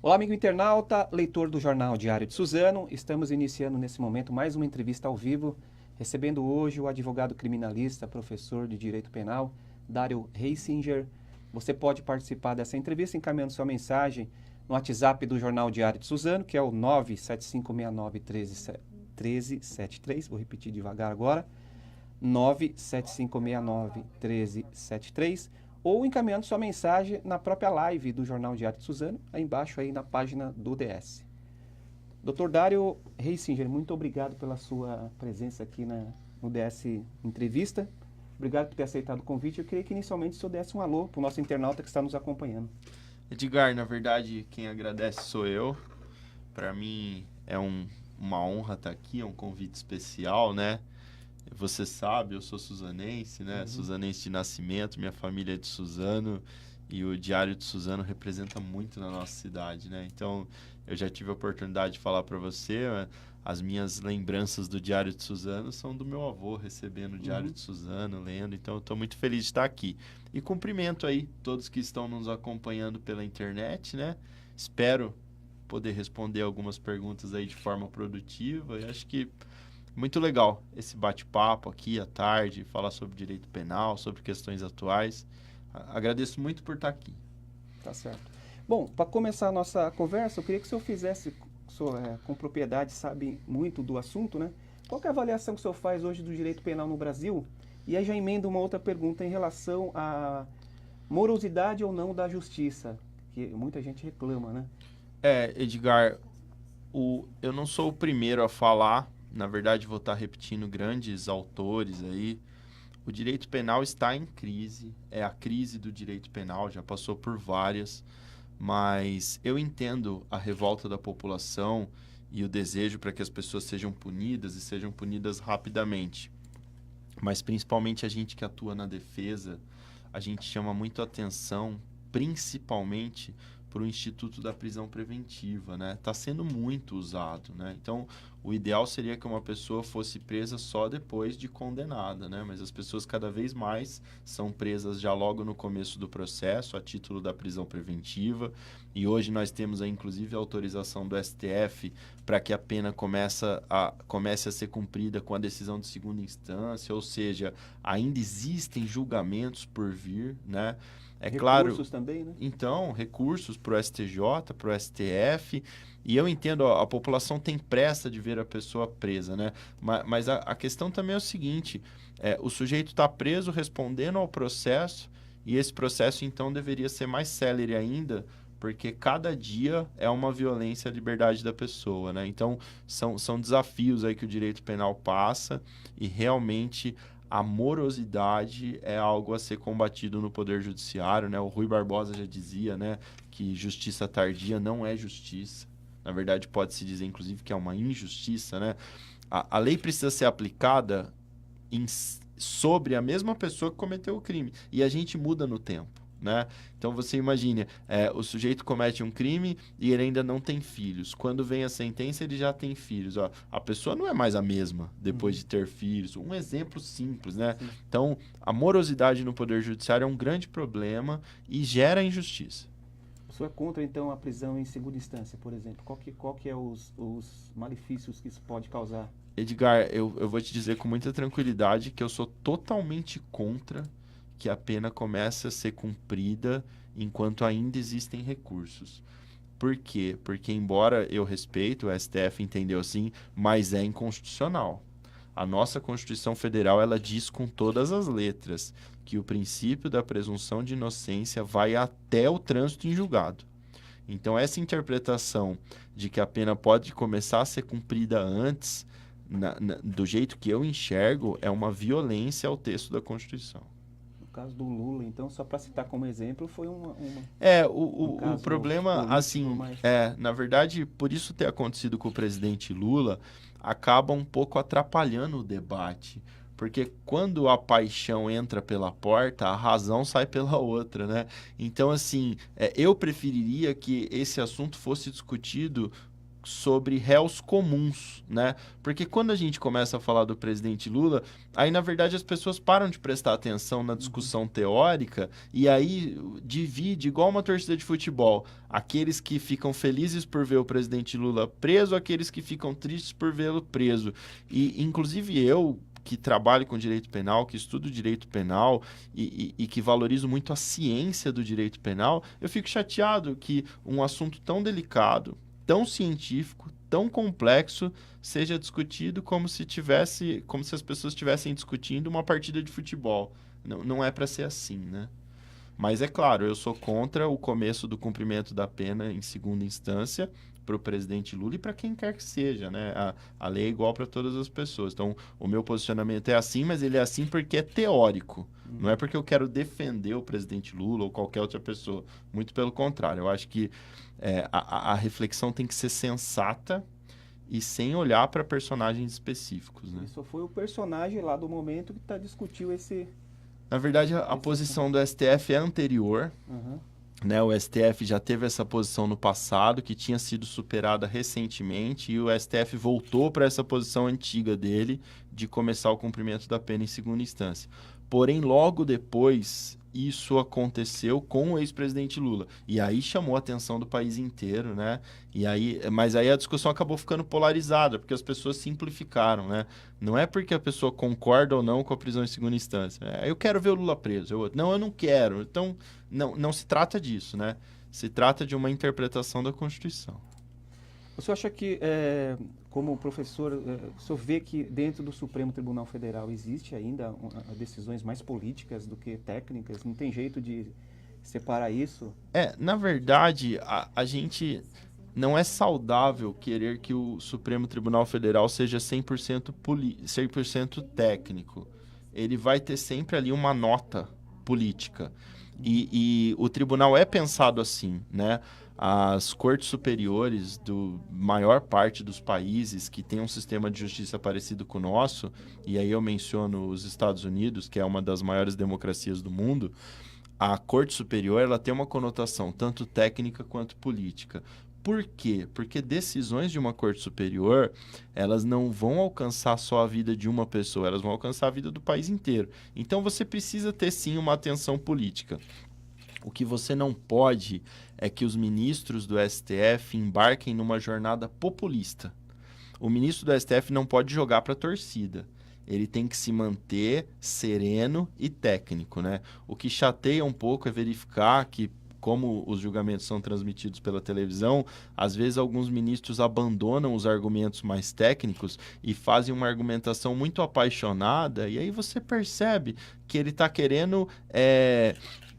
Olá, amigo internauta, leitor do Jornal Diário de Suzano. Estamos iniciando nesse momento mais uma entrevista ao vivo, recebendo hoje o advogado criminalista, professor de Direito Penal, Dário Reisinger. Você pode participar dessa entrevista encaminhando sua mensagem no WhatsApp do Jornal Diário de Suzano, que é o 975691373. Vou repetir devagar agora. 975691373, ou encaminhando sua mensagem na própria live do Jornal Diário de Suzano, aí embaixo aí na página do DS. Dr. Dário Reisinger, muito obrigado pela sua presença aqui no DS Entrevista. Obrigado por ter aceitado o convite. Eu queria que inicialmente o senhor desse um alô para o nosso internauta que está nos acompanhando. Edgar, na verdade, quem agradece sou eu. Para mim é uma honra estar aqui, é um convite especial, né? Você sabe, eu sou suzanense, né? Suzanense de nascimento, minha família é de Suzano e o Diário de Suzano representa muito na nossa cidade, né? Então, eu já tive a oportunidade de falar para você, as minhas lembranças do Diário de Suzano são do meu avô recebendo o Diário de Suzano, lendo, então eu estou muito feliz de estar aqui. E cumprimento aí todos que estão nos acompanhando pela internet, né? Espero poder responder algumas perguntas aí de forma produtiva e acho que muito legal esse bate-papo aqui à tarde, falar sobre direito penal, sobre questões atuais. Agradeço muito por estar aqui. Tá certo. Bom, para começar a nossa conversa, eu queria que o senhor fizesse, o senhor, com propriedade, sabe muito do assunto, né? Qual que é a avaliação que o senhor faz hoje do direito penal no Brasil? E aí já emenda uma outra pergunta em relação à morosidade ou não da justiça, que muita gente reclama, né? Edgar, eu não sou o primeiro a falar, na verdade vou estar repetindo grandes autores aí. O direito penal está em crise, é a crise do direito penal, já passou por várias, mas eu entendo a revolta da população e o desejo para que as pessoas sejam punidas e sejam punidas rapidamente. Mas principalmente a gente que atua na defesa, a gente chama muito atenção, principalmente para o Instituto da Prisão Preventiva, né? Está sendo muito usado, né? Então, o ideal seria que uma pessoa fosse presa só depois de condenada, né? Mas as pessoas cada vez mais são presas já logo no começo do processo, a título da prisão preventiva. E hoje nós temos, inclusive, a autorização do STF para que a pena comece a ser cumprida com a decisão de segunda instância, ou seja, ainda existem julgamentos por vir, né? É claro. Recursos também, né? Então, recursos para o STJ, para o STF, e eu entendo, a população tem pressa de ver a pessoa presa, né? Mas a questão também é o seguinte, o sujeito está preso respondendo ao processo, e esse processo, então, deveria ser mais célere ainda, porque cada dia é uma violência à liberdade da pessoa, né? Então, são desafios aí que o direito penal passa, e realmente a morosidade é algo a ser combatido no Poder Judiciário, né? O Rui Barbosa já dizia, né, que justiça tardia não é justiça. Na verdade, pode-se dizer, inclusive, que é uma injustiça, né? A lei precisa ser aplicada sobre a mesma pessoa que cometeu o crime. E a gente muda no tempo, né? Então, você imagine, o sujeito comete um crime e ele ainda não tem filhos. Quando vem a sentença, ele já tem filhos. Ó, a pessoa não é mais a mesma depois de ter filhos. Um exemplo simples, né? Sim. Então, a morosidade no Poder Judiciário é um grande problema e gera injustiça. O senhor é contra, então, a prisão em segunda instância, por exemplo? Qual que é os malefícios que isso pode causar? Edgar, eu vou te dizer com muita tranquilidade que eu sou totalmente contra que a pena comece a ser cumprida enquanto ainda existem recursos. Por quê? Porque, embora eu respeito, o STF entendeu assim, mas é inconstitucional. A nossa Constituição Federal, ela diz com todas as letras que o princípio da presunção de inocência vai até o trânsito em julgado. Então, essa interpretação de que a pena pode começar a ser cumprida antes, do jeito que eu enxergo, é uma violência ao texto da Constituição. No caso do Lula, então, só para citar como exemplo, foi um O caso problema, político, assim, mas... na verdade, por isso ter acontecido com o presidente Lula, acaba um pouco atrapalhando o debate. Porque quando a paixão entra pela porta, a razão sai pela outra, né? Então, assim, eu preferiria que esse assunto fosse discutido sobre réus comuns, né? Porque quando a gente começa a falar do presidente Lula, aí na verdade as pessoas param de prestar atenção na discussão teórica e aí divide igual uma torcida de futebol, aqueles que ficam felizes por ver o presidente Lula preso, aqueles que ficam tristes por vê-lo preso. E inclusive eu, que trabalho com direito penal, que estudo direito penal e que valorizo muito a ciência do direito penal, eu fico chateado que um assunto tão delicado, tão científico, tão complexo, seja discutido como se as pessoas estivessem discutindo uma partida de futebol. Não é para ser assim, né? Mas é claro, eu sou contra o começo do cumprimento da pena em segunda instância para o presidente Lula e para quem quer que seja, né? A lei é igual para todas as pessoas. Então, o meu posicionamento é assim, mas ele é assim porque é teórico. Não é porque eu quero defender o presidente Lula ou qualquer outra pessoa. Muito pelo contrário. Eu acho que a reflexão tem que ser sensata e sem olhar para personagens específicos, né? Isso foi o personagem lá do momento que discutiu esse... Na verdade, a posição do STF é anterior. Uhum. Né, o STF já teve essa posição no passado, que tinha sido superada recentemente, e o STF voltou para essa posição antiga dele de começar o cumprimento da pena em segunda instância. Porém, logo depois, isso aconteceu com o ex-presidente Lula. E aí chamou a atenção do país inteiro, né? Mas aí a discussão acabou ficando polarizada, porque as pessoas simplificaram, né? Não é porque a pessoa concorda ou não com a prisão em segunda instância. Eu quero ver o Lula preso. Não, eu não quero. Então, não se trata disso, né? Se trata de uma interpretação da Constituição. O senhor acha que, como professor, o senhor vê que dentro do Supremo Tribunal Federal existe ainda decisões mais políticas do que técnicas? Não tem jeito de separar isso? Na verdade, a gente... Não é saudável querer que o Supremo Tribunal Federal seja 100% técnico. Ele vai ter sempre ali uma nota política. E o tribunal é pensado assim, né? As cortes superiores do maior parte dos países que tem um sistema de justiça parecido com o nosso, e aí eu menciono os Estados Unidos, que é uma das maiores democracias do mundo, a corte superior ela tem uma conotação tanto técnica quanto política. Por quê? Porque decisões de uma corte superior, elas não vão alcançar só a vida de uma pessoa, elas vão alcançar a vida do país inteiro. Então você precisa ter sim uma atenção política. O que você não pode é que os ministros do STF embarquem numa jornada populista. O ministro do STF não pode jogar para a torcida. Ele tem que se manter sereno e técnico, né? O que chateia um pouco é verificar que, como os julgamentos são transmitidos pela televisão, às vezes alguns ministros abandonam os argumentos mais técnicos e fazem uma argumentação muito apaixonada, e aí você percebe que ele está querendo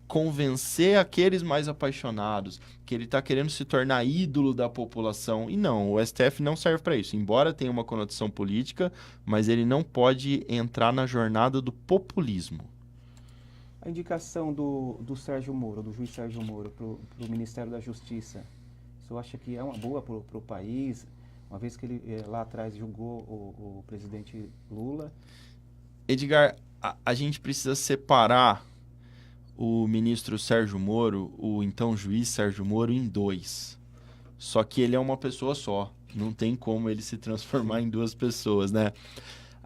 convencer aqueles mais apaixonados, que ele está querendo se tornar ídolo da população. E não, o STF não serve para isso. Embora tenha uma conotação política, mas ele não pode entrar na jornada do populismo. A indicação do Sérgio Moro, do juiz Sérgio Moro, para o Ministério da Justiça, o senhor acha que é uma boa para o país, uma vez que ele lá atrás julgou o presidente Lula? Edgar, a gente precisa separar o ministro Sérgio Moro, o então juiz Sérgio Moro, em dois. Só que ele é uma pessoa só. Não tem como ele se transformar em duas pessoas, né?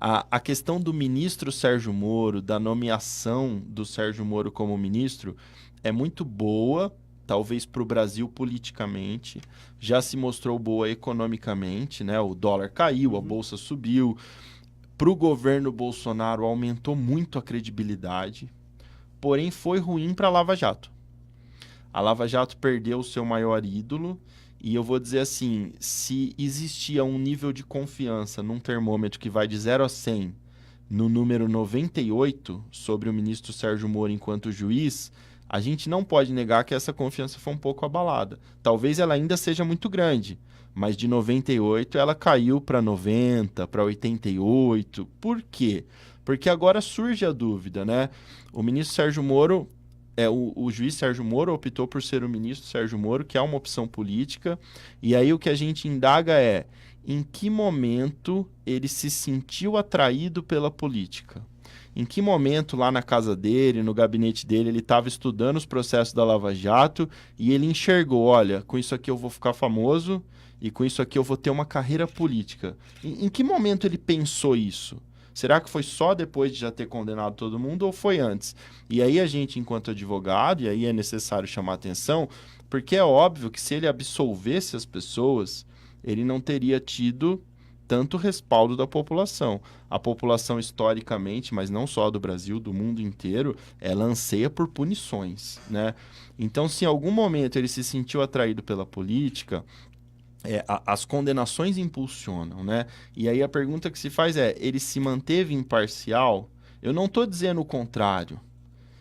A questão do ministro Sérgio Moro, da nomeação do Sérgio Moro como ministro, é muito boa, talvez para o Brasil politicamente. Já se mostrou boa economicamente, né? O dólar caiu, a bolsa subiu. Para o governo Bolsonaro, aumentou muito a credibilidade. Porém, foi ruim para a Lava Jato. A Lava Jato perdeu o seu maior ídolo. E eu vou dizer assim, se existia um nível de confiança num termômetro que vai de 0 a 100, no número 98, sobre o ministro Sérgio Moro enquanto juiz, a gente não pode negar que essa confiança foi um pouco abalada. Talvez ela ainda seja muito grande, mas de 98 ela caiu para 90, para 88. Por quê? Porque agora surge a dúvida, né? O ministro Sérgio Moro... o juiz Sérgio Moro optou por ser o ministro Sérgio Moro, que é uma opção política, e aí o que a gente indaga é em que momento ele se sentiu atraído pela política. Em que momento lá na casa dele, no gabinete dele, ele estava estudando os processos da Lava Jato e ele enxergou, olha, com isso aqui eu vou ficar famoso e com isso aqui eu vou ter uma carreira política. Em que momento ele pensou isso? Será que foi só depois de já ter condenado todo mundo ou foi antes? E aí a gente, enquanto advogado, e aí é necessário chamar atenção, porque é óbvio que se ele absolvesse as pessoas, ele não teria tido tanto respaldo da população. A população, historicamente, mas não só do Brasil, do mundo inteiro, ela anseia por punições, né? Então, se em algum momento ele se sentiu atraído pela política, as condenações impulsionam, né? E aí a pergunta que se faz é, ele se manteve imparcial? Eu não estou dizendo o contrário.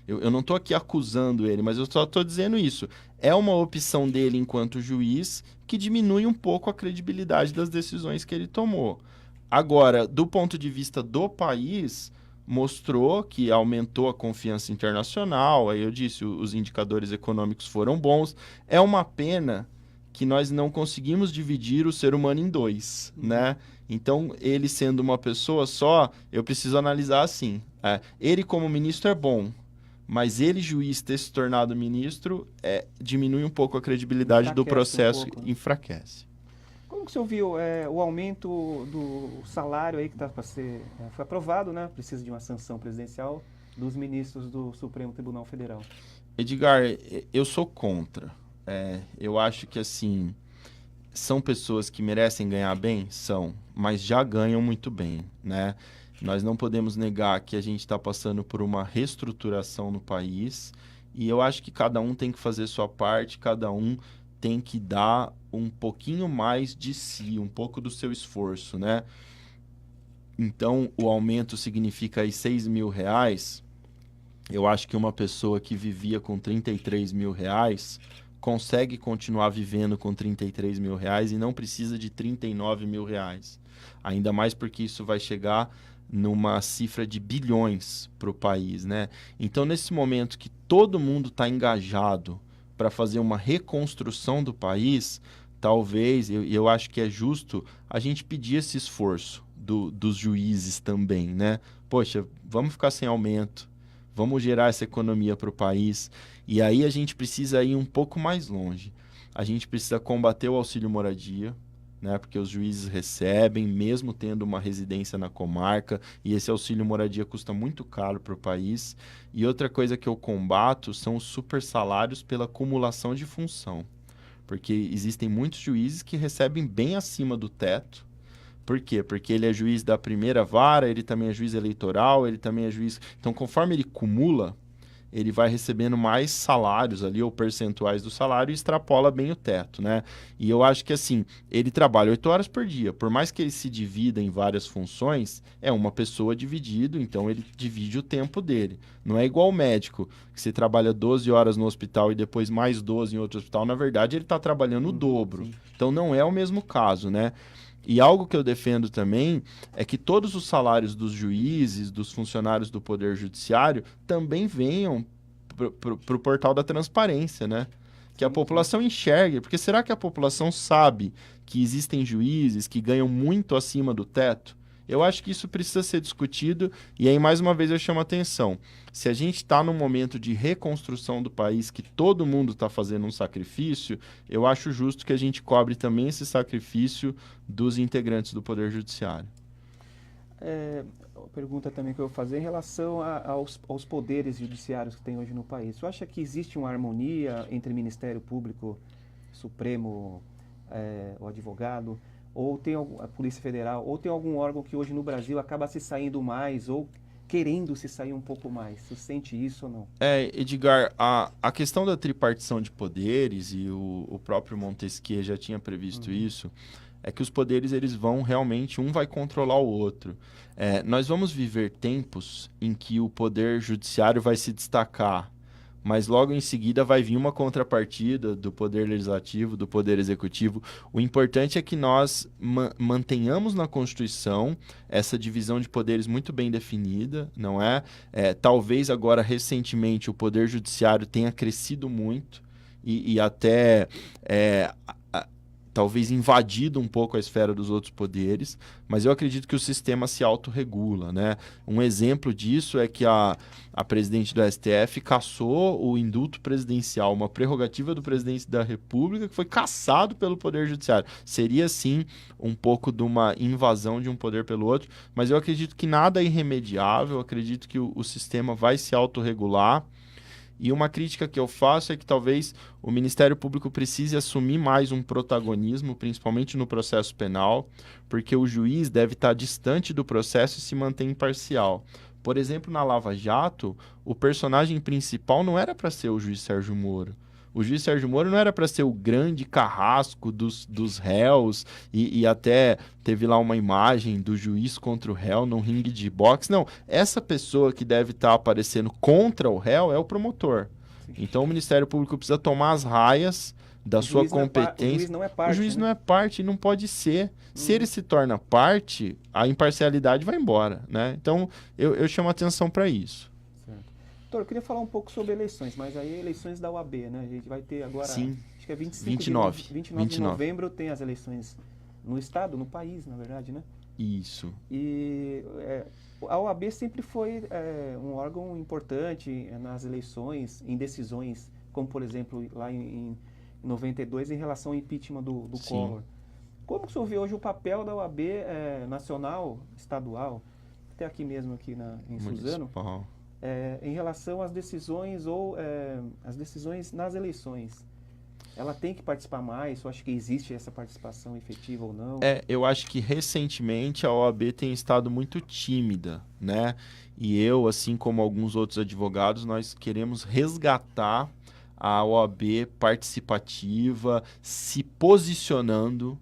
Eu não estou aqui acusando ele, mas eu só estou dizendo isso. É uma opção dele enquanto juiz que diminui um pouco a credibilidade das decisões que ele tomou. Agora, do ponto de vista do país, mostrou que aumentou a confiança internacional. Aí eu disse, os indicadores econômicos foram bons. É uma pena que nós não conseguimos dividir o ser humano em dois, né? Então, ele sendo uma pessoa só, eu preciso analisar assim. Ele como ministro é bom, mas ele, juiz, ter se tornado ministro, diminui um pouco a credibilidade do processo, enfraquece. Como que o senhor viu o aumento do salário aí que está para ser... foi aprovado, né? Precisa de uma sanção presidencial dos ministros do Supremo Tribunal Federal. Edgar, eu sou contra. Eu acho que, assim, são pessoas que merecem ganhar bem? São, mas já ganham muito bem, né? Nós não podemos negar que a gente está passando por uma reestruturação no país e eu acho que cada um tem que fazer sua parte, cada um tem que dar um pouquinho mais de si, um pouco do seu esforço, né? Então, o aumento significa aí R$6.000. Eu acho que uma pessoa que vivia com R$33.000 consegue continuar vivendo com R$33.000 e não precisa de R$39.000. Ainda mais porque isso vai chegar numa cifra de bilhões para o país, né? Então, nesse momento que todo mundo está engajado para fazer uma reconstrução do país, talvez, eu acho que é justo a gente pedir esse esforço dos juízes também, né? Poxa, vamos ficar sem aumento, vamos gerar essa economia para o país. E aí a gente precisa ir um pouco mais longe. A gente precisa combater o auxílio moradia, né? Porque os juízes recebem, mesmo tendo uma residência na comarca, e esse auxílio moradia custa muito caro para o país. E outra coisa que eu combato são os super salários pela acumulação de função. Porque existem muitos juízes que recebem bem acima do teto. Por quê? Porque ele é juiz da primeira vara, ele também é juiz eleitoral, ele também é juiz... Então, conforme ele cumula, ele vai recebendo mais salários ali, ou percentuais do salário, e extrapola bem o teto, né? E eu acho que, assim, ele trabalha 8 horas por dia. Por mais que ele se divida em várias funções, é uma pessoa dividido, então ele divide o tempo dele. Não é igual o médico, que você trabalha 12 horas no hospital e depois mais 12 em outro hospital. Na verdade, ele está trabalhando o dobro. Sim. Então, não é o mesmo caso, né? E algo que eu defendo também é que todos os salários dos juízes, dos funcionários do Poder Judiciário, também venham para o portal da transparência, né? Que a população enxergue. Porque será que a população sabe que existem juízes que ganham muito acima do teto? Eu acho que isso precisa ser discutido e aí, mais uma vez, eu chamo a atenção. Se a gente está num momento de reconstrução do país, que todo mundo está fazendo um sacrifício, eu acho justo que a gente cobre também esse sacrifício dos integrantes do Poder Judiciário. A pergunta também que eu vou fazer em relação aos poderes judiciários que tem hoje no país. Você acha que existe uma harmonia entre Ministério Público, Supremo, o advogado, ou tem a Polícia Federal, ou tem algum órgão que hoje no Brasil acaba se saindo mais ou querendo se sair um pouco mais? Você sente isso ou não? Edgar, a questão da tripartição de poderes, e o próprio Montesquieu já tinha previsto isso, é que os poderes eles vão realmente, um vai controlar o outro. Nós vamos viver tempos em que o poder judiciário vai se destacar, mas logo em seguida vai vir uma contrapartida do poder legislativo, do poder executivo. O importante é que nós mantenhamos na Constituição essa divisão de poderes muito bem definida, não é? Talvez agora, recentemente, o poder judiciário tenha crescido muito e até talvez invadido um pouco a esfera dos outros poderes, mas eu acredito que o sistema se autorregula, né? Um exemplo disso é que a presidente do STF cassou o indulto presidencial, uma prerrogativa do presidente da República que foi cassado pelo Poder Judiciário. Seria, sim, um pouco de uma invasão de um poder pelo outro, mas eu acredito que nada é irremediável, eu acredito que o sistema vai se autorregular. E uma crítica que eu faço é que talvez o Ministério Público precise assumir mais um protagonismo, principalmente no processo penal, porque o juiz deve estar distante do processo e se manter imparcial. Por exemplo, na Lava Jato, o personagem principal não era para ser o juiz Sérgio Moro. O juiz Sérgio Moro não era para ser o grande carrasco dos réus e até teve lá uma imagem do juiz contra o réu num ringue de boxe. Não, essa pessoa que deve estar aparecendo contra o réu é o promotor. Então o Ministério Público precisa tomar as raias da sua competência. O juiz não é parte. O juiz não é parte e não pode ser. Se ele se torna parte, a imparcialidade vai embora, né? Então eu chamo atenção para isso. Doutor, eu queria falar um pouco sobre eleições, mas aí eleições da UAB, né? A gente vai ter agora, sim, acho que é 29 de novembro tem as eleições no estado, no país, na verdade, né? Isso. E a OAB sempre foi um órgão importante nas eleições, em decisões, como por exemplo lá em 92 em relação ao impeachment do Collor. Como que o senhor vê hoje o papel da OAB nacional, estadual, até aqui mesmo em Suzano, em relação às decisões as decisões nas eleições? Ela tem que participar mais? Eu acho que existe essa participação efetiva ou não? Eu acho que recentemente a OAB tem estado muito tímida, né? E eu, assim como alguns outros advogados, nós queremos resgatar a OAB participativa, se posicionando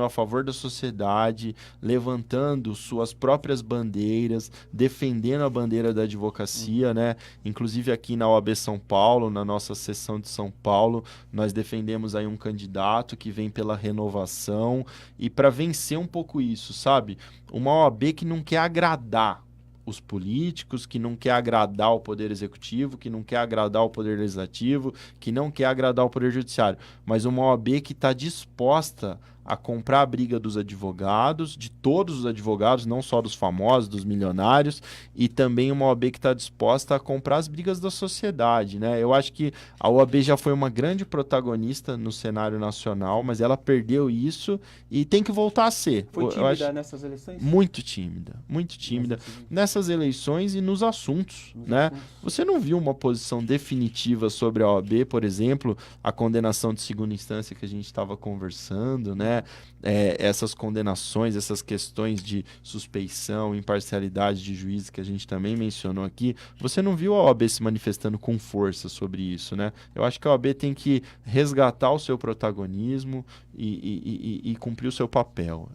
a favor da sociedade, levantando suas próprias bandeiras, defendendo a bandeira da advocacia, né? Inclusive aqui na OAB São Paulo, na nossa seção de São Paulo, nós defendemos aí um candidato que vem pela renovação e para vencer um pouco isso, sabe? Uma OAB que não quer agradar os políticos, que não quer agradar o Poder Executivo, que não quer agradar o Poder Legislativo, que não quer agradar o Poder Judiciário, mas uma OAB que está disposta a comprar a briga dos advogados, de todos os advogados, não só dos famosos, dos milionários, e também uma OAB que está disposta a comprar as brigas da sociedade, né? Eu acho que a OAB já foi uma grande protagonista no cenário nacional, mas ela perdeu isso e tem que voltar a ser. Foi tímida nessas eleições? Muito tímida. Nessas eleições e nos assuntos, né? Você não viu uma posição definitiva sobre a OAB, por exemplo, a condenação de segunda instância que a gente estava conversando, né? Essas condenações, essas questões de suspeição, imparcialidade de juízes que a gente também mencionou aqui, você não viu a OAB se manifestando com força sobre isso, né? Eu acho que a OAB tem que resgatar o seu protagonismo e cumprir o seu papel.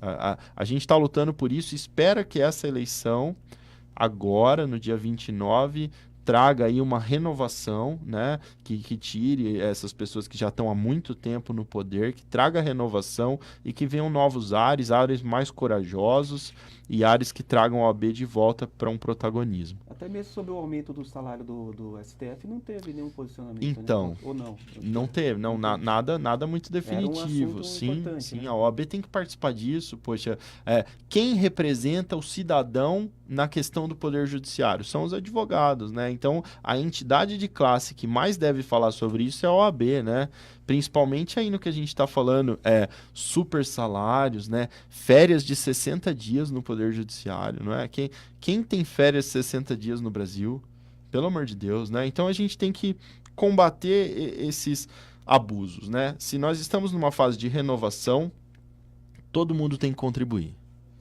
A gente está lutando por isso e espera que essa eleição, agora, no dia 29, traga aí uma renovação, né? Que tire essas pessoas que já estão há muito tempo no poder, que traga renovação e que venham novos ares mais corajosos e ares que tragam a OAB de volta para um protagonismo. Até mesmo sobre o aumento do salário do STF não teve nenhum posicionamento, então, né? Ou não? Não teve, nada muito definitivo. Sim, né? A OAB tem que participar disso, poxa. Quem representa o cidadão na questão do Poder Judiciário? São os advogados, né? Então, a entidade de classe que mais deve falar sobre isso é a OAB, né? Principalmente aí no que a gente está falando, super salários, né? Férias de 60 dias no Poder Judiciário, não é? Quem tem férias de 60 dias no Brasil? Pelo amor de Deus, né? Então a gente tem que combater esses abusos, né? Se nós estamos numa fase de renovação, todo mundo tem que contribuir.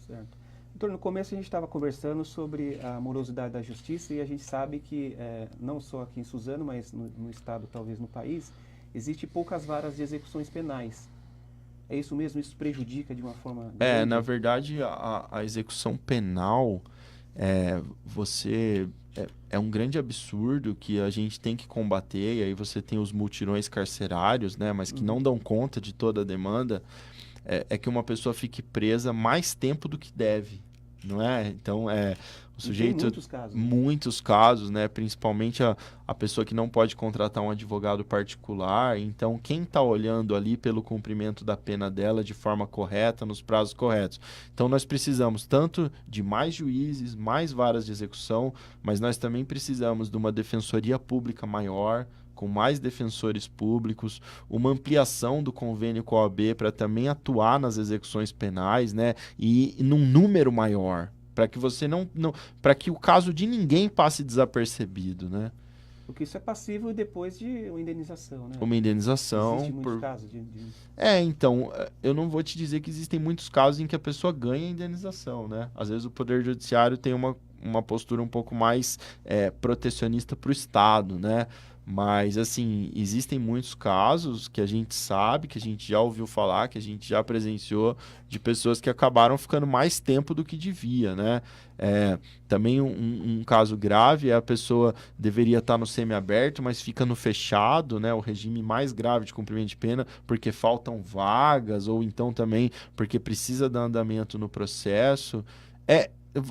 Certo. Doutor, no começo a gente estava conversando sobre a morosidade da justiça e a gente sabe que, não só aqui em Suzano, mas no estado, talvez no país, existe poucas varas de execuções penais. É isso mesmo? Isso prejudica de uma forma grande? Na verdade, a execução penal, é um grande absurdo que a gente tem que combater, e aí você tem os mutirões carcerários, né, mas que não dão conta de toda a demanda, que uma pessoa fique presa mais tempo do que deve, não é? Então, O Tem sujeito, muitos casos, né? muitos casos, né? Principalmente a pessoa que não pode contratar um advogado particular. Então, quem está olhando ali pelo cumprimento da pena dela de forma correta, nos prazos corretos. Então, nós precisamos tanto de mais juízes, mais varas de execução, mas nós também precisamos de uma defensoria pública maior, com mais defensores públicos, uma ampliação do convênio com a OAB para também atuar nas execuções penais, né? E num número maior, para que você não para que o caso de ninguém passe desapercebido, né? Porque isso é passível depois de uma indenização, né? Uma indenização Existe muitos casos de... Então, eu não vou te dizer que existem muitos casos em que a pessoa ganha indenização, né? Às vezes o Poder Judiciário tem uma postura um pouco mais protecionista para o Estado, né? Mas, assim, existem muitos casos que a gente sabe, que a gente já ouviu falar, que a gente já presenciou, de pessoas que acabaram ficando mais tempo do que devia, né? Também um caso grave é a pessoa deveria estar no semiaberto, mas fica no fechado, né? O regime mais grave de cumprimento de pena, porque faltam vagas, ou então também porque precisa dar andamento no processo.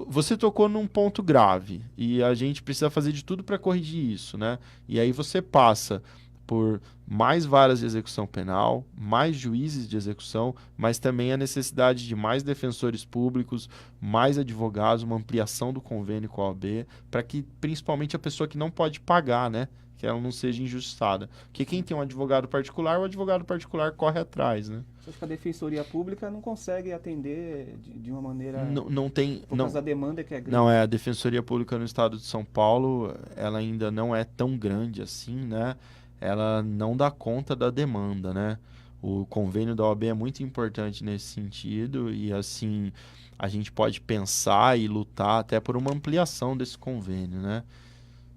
Você tocou num ponto grave e a gente precisa fazer de tudo para corrigir isso, né? E aí você passa por mais varas de execução penal, mais juízes de execução, mas também a necessidade de mais defensores públicos, mais advogados, uma ampliação do convênio com a OAB, para que principalmente a pessoa que não pode pagar, né? Que ela não seja injustiçada. Porque quem tem um advogado particular, o advogado particular corre atrás, né? Acho que a Defensoria Pública não consegue atender de uma maneira... Não tem... Por causa da demanda que é grande. Não, a Defensoria Pública no estado de São Paulo, ela ainda não é tão grande assim, né? Ela não dá conta da demanda, né? O convênio da OAB é muito importante nesse sentido e, assim, a gente pode pensar e lutar até por uma ampliação desse convênio, né?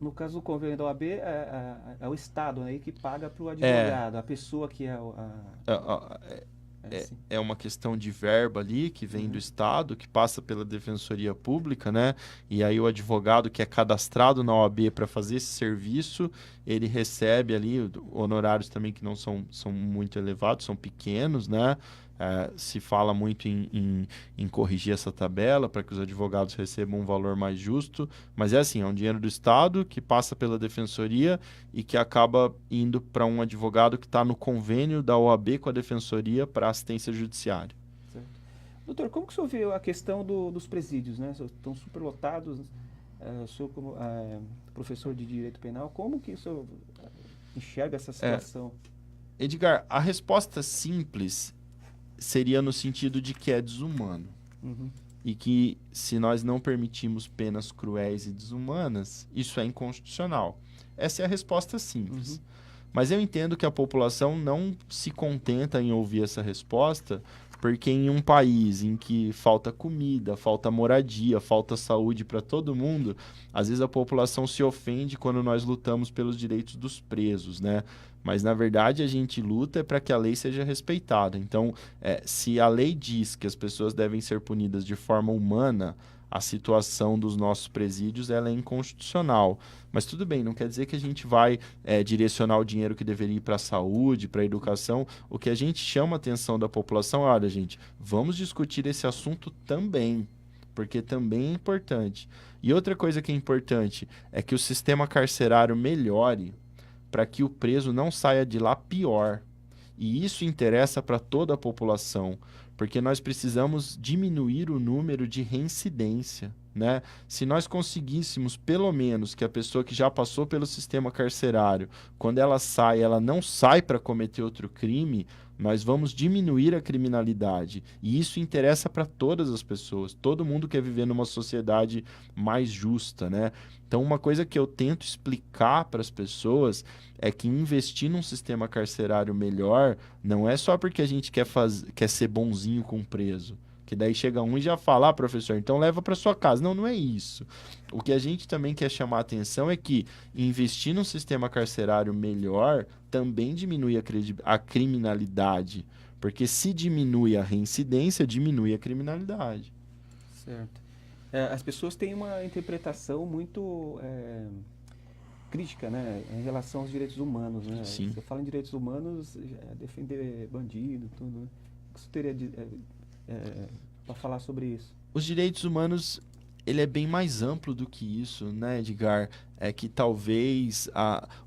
No caso do convênio da OAB, é o Estado, né, que paga para o advogado, a pessoa que é assim. É uma questão de verba ali que vem do Estado, que passa pela Defensoria Pública, né? E aí o advogado que é cadastrado na OAB para fazer esse serviço, ele recebe ali honorários também que não são muito elevados, são pequenos, né? Se fala muito em corrigir essa tabela para que os advogados recebam um valor mais justo, mas é assim, é um dinheiro do Estado que passa pela Defensoria e que acaba indo para um advogado que está no convênio da OAB com a Defensoria para assistência judiciária. Certo. Doutor, como que o senhor vê a questão dos presídios, né? Estão superlotados, o senhor como professor de Direito Penal, como que o senhor enxerga essa situação? Edgar, a resposta simples seria no sentido de que é desumano. E que se nós não permitimos penas cruéis e desumanas, isso é inconstitucional. Essa é a resposta simples. Mas eu entendo que a população não se contenta em ouvir essa resposta, porque em um país em que falta comida, falta moradia, falta saúde para todo mundo, às vezes a população se ofende quando nós lutamos pelos direitos dos presos, né? Mas, na verdade, a gente luta para que a lei seja respeitada. Então, se a lei diz que as pessoas devem ser punidas de forma humana, a situação dos nossos presídios ela é inconstitucional. Mas tudo bem, não quer dizer que a gente vai direcionar o dinheiro que deveria ir para a saúde, para a educação. O que a gente chama a atenção da população é, olha, gente, vamos discutir esse assunto também, porque também é importante. E outra coisa que é importante é que o sistema carcerário melhore para que o preso não saia de lá pior. E isso interessa para toda a população, porque nós precisamos diminuir o número de reincidência, né? Se nós conseguíssemos, pelo menos, que a pessoa que já passou pelo sistema carcerário, quando ela sai, ela não sai para cometer outro crime, nós vamos diminuir a criminalidade. E isso interessa para todas as pessoas. Todo mundo quer viver numa sociedade mais justa, né? Então, uma coisa que eu tento explicar para as pessoas é que investir num sistema carcerário melhor não é só porque a gente quer ser bonzinho com o preso. Que daí chega um e já fala, professor, então leva para sua casa. Não, não é isso. O que a gente também quer chamar a atenção é que investir num sistema carcerário melhor também diminui a criminalidade. Porque se diminui a reincidência, diminui a criminalidade. Certo. As pessoas têm uma interpretação muito crítica, né, em relação aos direitos humanos, né? Sim. Você fala em direitos humanos, defender bandido, tudo, né? O que você teria para falar sobre isso? Os direitos humanos, ele é bem mais amplo do que isso, né, Edgar? É que talvez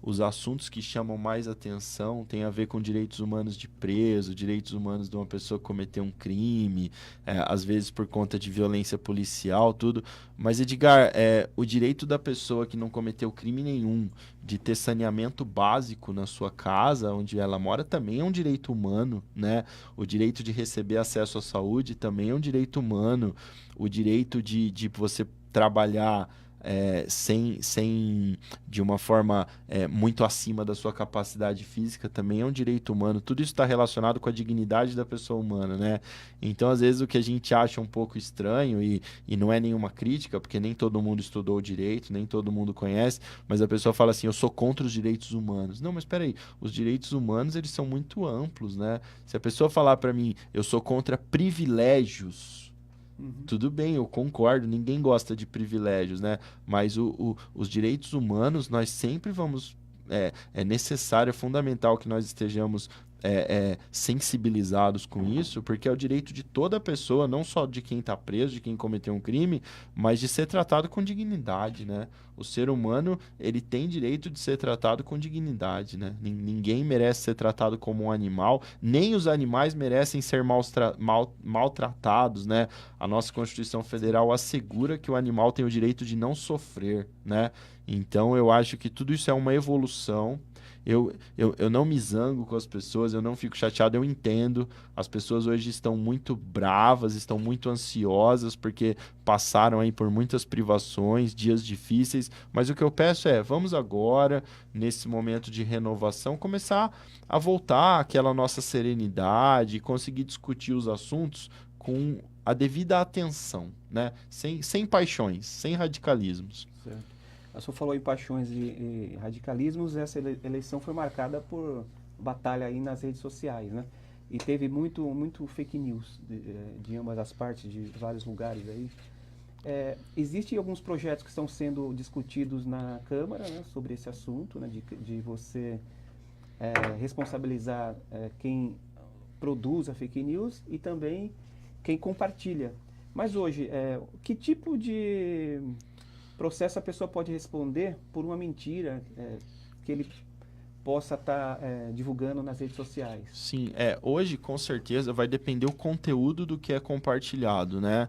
os assuntos que chamam mais atenção tenham a ver com direitos humanos de preso, direitos humanos de uma pessoa cometer um crime, às vezes por conta de violência policial, tudo. Mas, Edgar, o direito da pessoa que não cometeu crime nenhum de ter saneamento básico na sua casa, onde ela mora, também é um direito humano, né? O direito de receber acesso à saúde também é um direito humano. O direito de você trabalhar sem de uma forma muito acima da sua capacidade física também é um direito humano. Tudo isso está relacionado com a dignidade da pessoa humana, né? Então, às vezes, o que a gente acha um pouco estranho, e não é nenhuma crítica, porque nem todo mundo estudou o direito, nem todo mundo conhece, mas a pessoa fala assim, eu sou contra os direitos humanos. Não, mas espera aí, os direitos humanos, eles são muito amplos, né? Se a pessoa falar para mim, eu sou contra privilégios, tudo bem, eu concordo, ninguém gosta de privilégios, né? Mas os direitos humanos, nós sempre vamos. É necessário, é fundamental que nós estejamos sensibilizados com isso, porque é o direito de toda pessoa, não só de quem está preso, de quem cometeu um crime, mas de ser tratado com dignidade, né? O ser humano, ele tem direito de ser tratado com dignidade, né? Ninguém merece ser tratado como um animal, nem os animais merecem ser maltratados, né? A nossa Constituição Federal assegura que o animal tem o direito de não sofrer, né? Então, eu acho que tudo isso é uma evolução. Eu não me zango com as pessoas, eu não fico chateado, eu entendo. As pessoas hoje estão muito bravas, estão muito ansiosas, porque passaram aí por muitas privações, dias difíceis. Mas o que eu peço vamos agora, nesse momento de renovação, começar a voltar àquela nossa serenidade, conseguir discutir os assuntos com a devida atenção, né? Sem paixões, sem radicalismos. Certo. A senhora falou em paixões e radicalismos, essa eleição foi marcada por batalha aí nas redes sociais, né? E teve muito fake news de ambas as partes, de vários lugares aí. Existem alguns projetos que estão sendo discutidos na Câmara, né, sobre esse assunto, né, de você responsabilizar quem produz a fake news e também quem compartilha. Mas hoje, que tipo de processo a pessoa pode responder por uma mentira que ele possa estar divulgando nas redes sociais? Sim, hoje com certeza vai depender o conteúdo do que é compartilhado, né?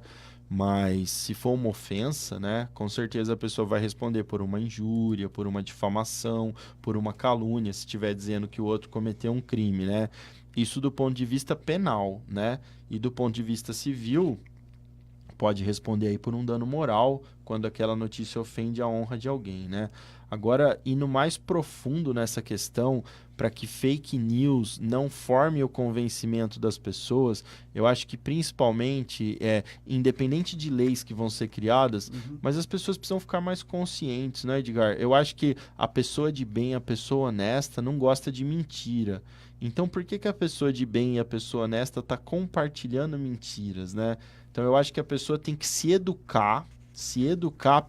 Mas se for uma ofensa, né, com certeza a pessoa vai responder por uma injúria, por uma difamação, por uma calúnia, se estiver dizendo que o outro cometeu um crime, né? Isso do ponto de vista penal, né? E do ponto de vista civil, pode responder aí por um dano moral quando aquela notícia ofende a honra de alguém, né? Agora, indo mais profundo nessa questão, para que fake news não forme o convencimento das pessoas, eu acho que principalmente, independente de leis que vão ser criadas, mas as pessoas precisam ficar mais conscientes, né, Edgar? Eu acho que a pessoa de bem, a pessoa honesta, não gosta de mentira. Então, por que a pessoa de bem e a pessoa honesta está compartilhando mentiras, né? Então, eu acho que a pessoa tem que se educar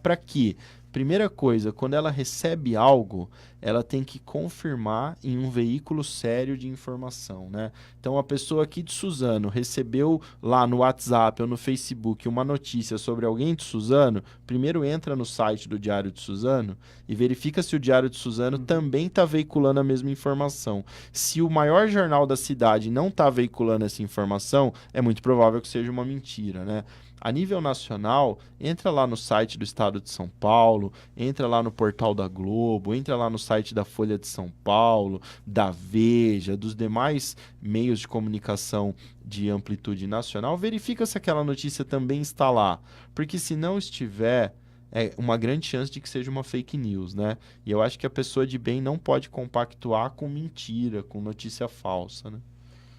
para quê? Primeira coisa, quando ela recebe algo, ela tem que confirmar em um veículo sério de informação, né? Então, a pessoa aqui de Suzano recebeu lá no WhatsApp ou no Facebook uma notícia sobre alguém de Suzano, primeiro entra no site do Diário de Suzano e verifica se o Diário de Suzano também está veiculando a mesma informação. Se o maior jornal da cidade não está veiculando essa informação, é muito provável que seja uma mentira, né? A nível nacional, entra lá no site do Estado de São Paulo, entra lá no portal da Globo, entra lá no site da Folha de São Paulo, da Veja, dos demais meios de comunicação de amplitude nacional, verifica se aquela notícia também está lá. Porque se não estiver, é uma grande chance de que seja uma fake news, né? E eu acho que a pessoa de bem não pode compactuar com mentira, com notícia falsa, né?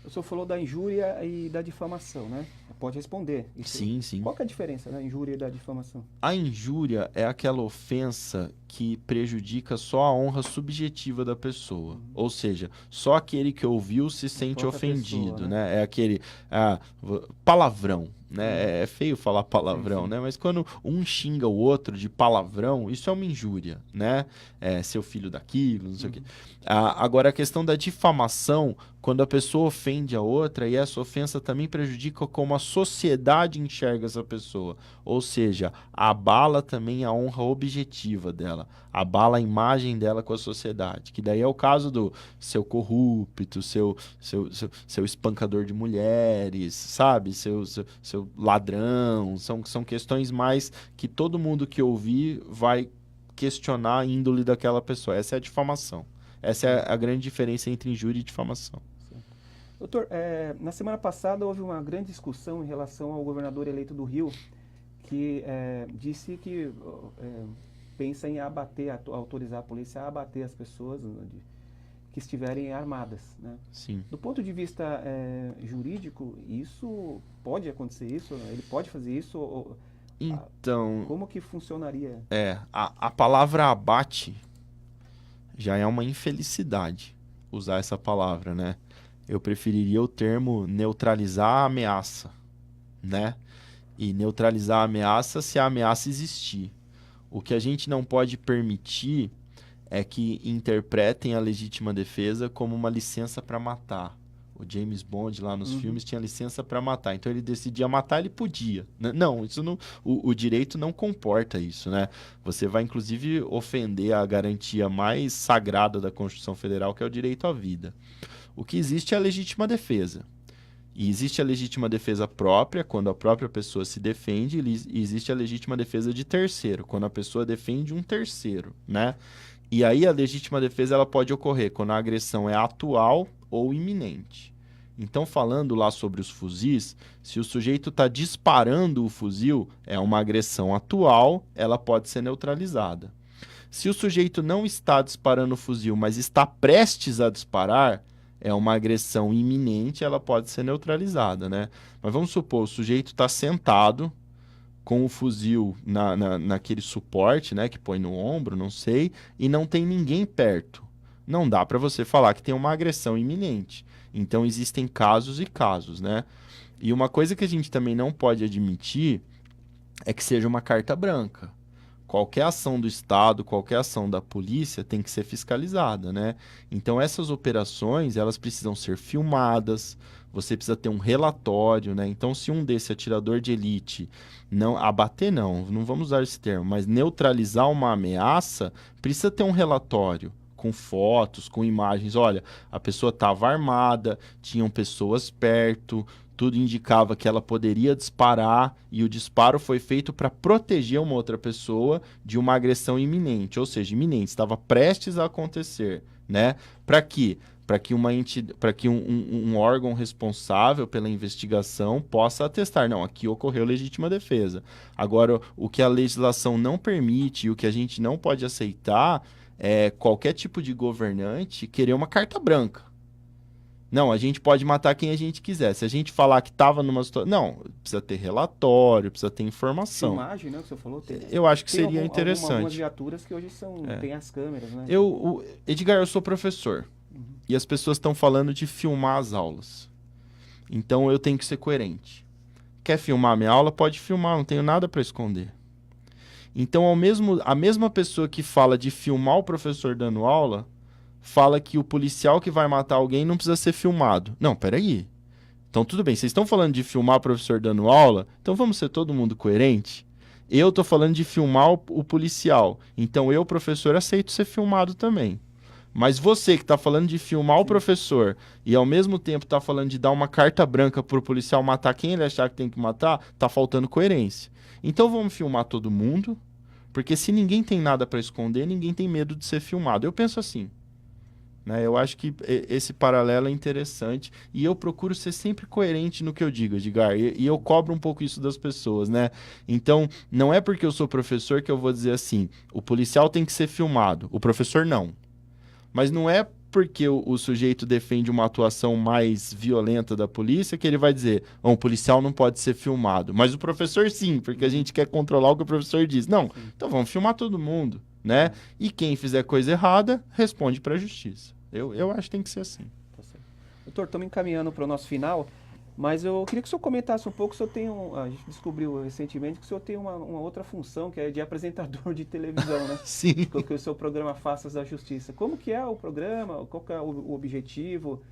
O senhor falou da injúria e da difamação, né? Pode responder. Sim. Qual que é a diferença da injúria e da difamação? A injúria é aquela ofensa que prejudica só a honra subjetiva da pessoa. Ou seja, só aquele que ouviu se sente ofendido, pessoa, né? É aquele palavrão. Né? É feio falar palavrão, né? Mas quando um xinga o outro de palavrão, isso é uma injúria, né? Seu filho daquilo, não sei o quê. Agora, a questão da difamação quando a pessoa ofende a outra e essa ofensa também prejudica como a sociedade enxerga essa pessoa. Ou seja, abala também a honra objetiva dela, abala a imagem dela com a sociedade. Que daí é o caso do seu corrupto, seu espancador de mulheres, sabe? Seu ladrão. São questões mais que todo mundo que ouvir vai questionar a índole daquela pessoa. Essa é a difamação. Essa é a grande diferença entre injúria e difamação. Doutor, na semana passada houve uma grande discussão em relação ao governador eleito do Rio, que disse que pensa em autorizar a polícia a abater as pessoas que estiverem armadas, né? Sim. Do ponto de vista jurídico, isso pode acontecer isso? Ele pode fazer isso? Então, como que funcionaria? A palavra abate já é uma infelicidade usar essa palavra, né? Eu preferiria o termo neutralizar a ameaça, né? E neutralizar a ameaça se a ameaça existir. O que a gente não pode permitir é que interpretem a legítima defesa como uma licença para matar. O James Bond lá nos filmes tinha licença para matar. Então ele decidia matar, ele podia. Não, isso não, o direito não comporta isso, né? Você vai inclusive ofender a garantia mais sagrada da Constituição Federal, que é o direito à vida. O que existe é a legítima defesa. E existe a legítima defesa própria, quando a própria pessoa se defende, e existe a legítima defesa de terceiro, quando a pessoa defende um terceiro, né? E aí a legítima defesa ela pode ocorrer quando a agressão é atual ou iminente. Então, falando lá sobre os fuzis, se o sujeito está disparando o fuzil, é uma agressão atual, ela pode ser neutralizada. Se o sujeito não está disparando o fuzil, mas está prestes a disparar, é uma agressão iminente, ela pode ser neutralizada, né? Mas vamos supor, o sujeito está sentado com o fuzil naquele suporte, né, que põe no ombro, não sei, e não tem ninguém perto. Não dá para você falar que tem uma agressão iminente. Então, existem casos e casos, né? E uma coisa que a gente também não pode admitir é que seja uma carta branca. Qualquer ação do Estado, qualquer ação da polícia tem que ser fiscalizada, né? Então, essas operações, elas precisam ser filmadas, você precisa ter um relatório, né? Então, se um desse atirador de elite não abater, não vamos usar esse termo, mas neutralizar uma ameaça, precisa ter um relatório com fotos, com imagens. Olha, a pessoa estava armada, tinham pessoas perto, tudo indicava que ela poderia disparar e o disparo foi feito para proteger uma outra pessoa de uma agressão iminente, ou seja, iminente, estava prestes a acontecer, né? Para quê? Para que um órgão responsável pela investigação possa atestar, não, aqui ocorreu legítima defesa. Agora, o que a legislação não permite e o que a gente não pode aceitar é qualquer tipo de governante querer uma carta branca. Não, a gente pode matar quem a gente quiser. Se a gente falar que estava numa situação... Não, precisa ter relatório, precisa ter informação. Filmagem, né, que você falou? Eu acho que seria interessante. Algumas viaturas que hoje tem as câmeras, né? Edgar, eu sou professor. E as pessoas estão falando de filmar as aulas. Então eu tenho que ser coerente. Quer filmar a minha aula? Pode filmar, não tenho nada para esconder. Então a mesma pessoa que fala de filmar o professor dando aula, fala que o policial que vai matar alguém não precisa ser filmado. Não, peraí. Então tudo bem, vocês estão falando de filmar o professor dando aula, então vamos ser todo mundo coerente? Eu estou falando de filmar o policial, então eu, professor, aceito ser filmado também. Mas você que está falando de filmar o professor e ao mesmo tempo está falando de dar uma carta branca para o policial matar quem ele achar que tem que matar, está faltando coerência. Então vamos filmar todo mundo, porque se ninguém tem nada para esconder, ninguém tem medo de ser filmado. Eu penso assim, né? Eu acho que esse paralelo é interessante e eu procuro ser sempre coerente no que eu digo, Edgar, e eu cobro um pouco isso das pessoas, né? Então, não é porque eu sou professor que eu vou dizer assim, o policial tem que ser filmado, o professor não. Mas não é porque o sujeito defende uma atuação mais violenta da polícia que ele vai dizer, o policial não pode ser filmado. Mas o professor sim, porque a gente quer controlar o que o professor diz. Não, então vamos filmar todo mundo, né? E quem fizer coisa errada, responde para a justiça. Eu acho que tem que ser assim. Tá certo. Doutor, estamos encaminhando para o nosso final, mas eu queria que o senhor comentasse um pouco, a gente descobriu recentemente que o senhor tem uma outra função, que é de apresentador de televisão, né? Sim. Que o seu programa Faças da Justiça. Como que é o programa? Qual que é o objetivo?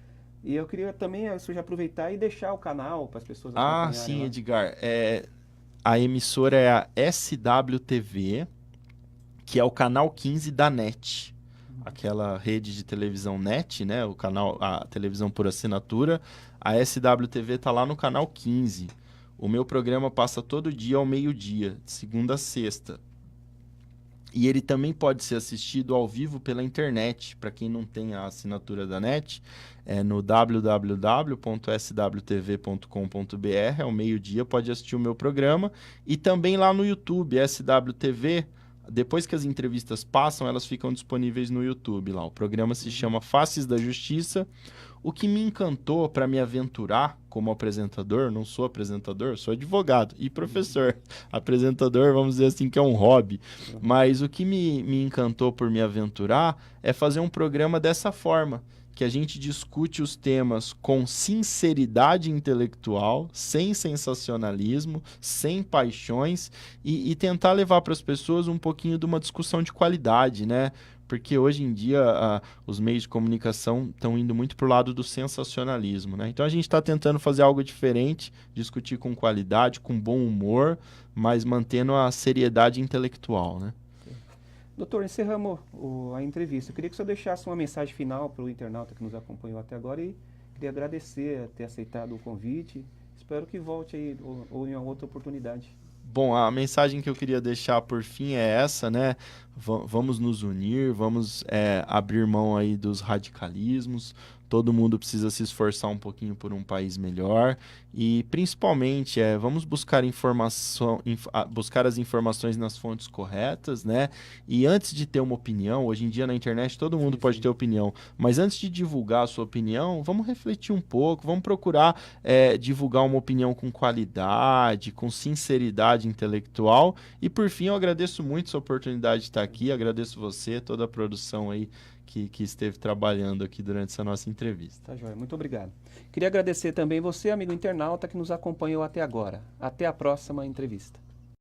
E eu queria também, se eu já aproveitar e deixar o canal para as pessoas Ah, acompanharem sim, lá. Edgar. A emissora é a SWTV, que é o canal 15 da NET. Aquela rede de televisão NET, né? O canal, a televisão por assinatura. A SWTV tá lá no canal 15. O meu programa passa todo dia ao meio-dia, de segunda a sexta. E ele também pode ser assistido ao vivo pela internet. Para quem não tem a assinatura da NET, é no www.swtv.com.br, ao meio-dia pode assistir o meu programa. E também lá no YouTube, SWTV. Depois que as entrevistas passam, elas ficam disponíveis no YouTube lá. O programa se chama Faces da Justiça. O que me encantou para me aventurar como apresentador, não sou apresentador, sou advogado e professor. Apresentador, vamos dizer assim, que é um hobby. Mas o que me encantou por me aventurar é fazer um programa dessa forma, que a gente discute os temas com sinceridade intelectual, sem sensacionalismo, sem paixões e tentar levar para as pessoas um pouquinho de uma discussão de qualidade, né? Porque hoje em dia os meios de comunicação estão indo muito para o lado do sensacionalismo, né? Então a gente está tentando fazer algo diferente, discutir com qualidade, com bom humor, mas mantendo a seriedade intelectual, né? Doutor, encerramos a entrevista. Eu queria que o senhor deixasse uma mensagem final para o internauta que nos acompanhou até agora e queria agradecer ter aceitado o convite. Espero que volte aí ou em outra oportunidade. Bom, a mensagem que eu queria deixar por fim é essa, né? Vamos nos unir, vamos abrir mão aí dos radicalismos. Todo mundo precisa se esforçar um pouquinho por um país melhor e, principalmente, vamos buscar buscar as informações nas fontes corretas, né? E antes de ter uma opinião, hoje em dia na internet todo mundo pode ter opinião, mas antes de divulgar a sua opinião, vamos refletir um pouco, vamos procurar divulgar uma opinião com qualidade, com sinceridade intelectual. E, por fim, eu agradeço muito essa oportunidade de estar aqui, agradeço você, toda a produção aí que esteve trabalhando aqui durante essa nossa entrevista. Tá joia, muito obrigado. Queria agradecer também você, amigo internauta, que nos acompanhou até agora. Até a próxima entrevista.